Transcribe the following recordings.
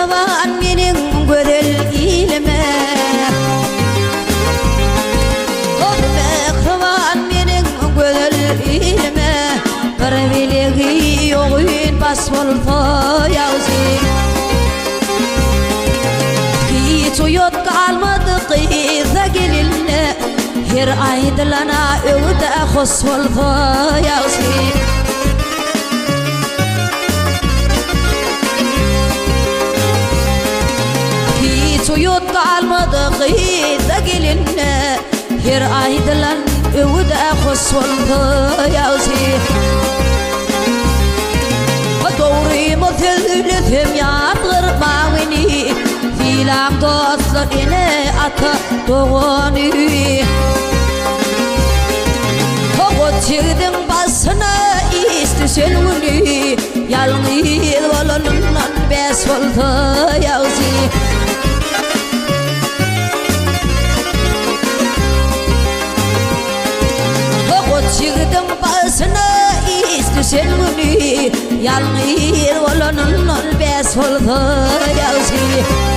kıvan menin gözel ilime kıvan menin gözel ilime bir bilegi yoğun bas bolsa yağzi hiç uyut kalmadı kıyıza gelinle her aydılana öğüde hoş bolsa yağzi Uyut kalmadı kıyıda gelinle her aydılan öğüde hoş oldu yağzi doğruymu söyledim yağdırmağını filan dostlar yine ata doğunu Koğut çıktın basına istesen onu yalnız olanından bes oldu yağzi Çıktım basına istesen bunu yalnız olanından bes oldu yağzi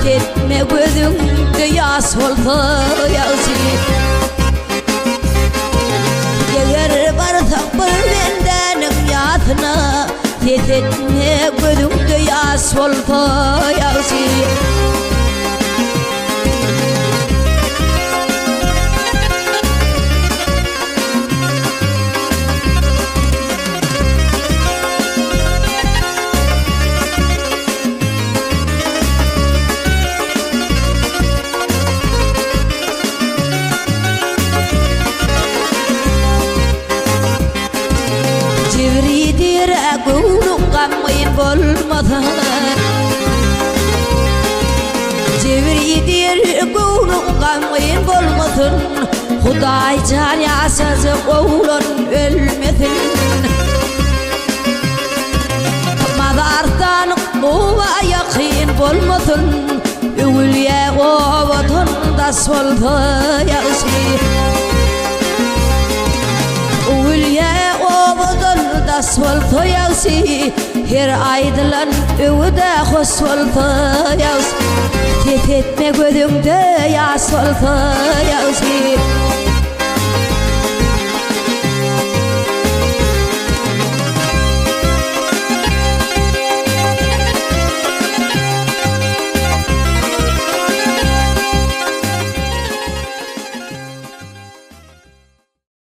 Etme gözümde yas oldu yağzi Gelir varsa bir benden yatına etme gözümde yas oldu yağzi Gammayın bolmadan Cevridir gönlüm gammayın bolmadan Huday can yasası oğlan ölmedin Madardan ova yakın bolmadan Övülye ovatın da soldu yağzi Övülye ovatın da soldu yağzi Her aydılan öğüde hoş oldu yağzi Tefetme gözümde yas oldu yağzi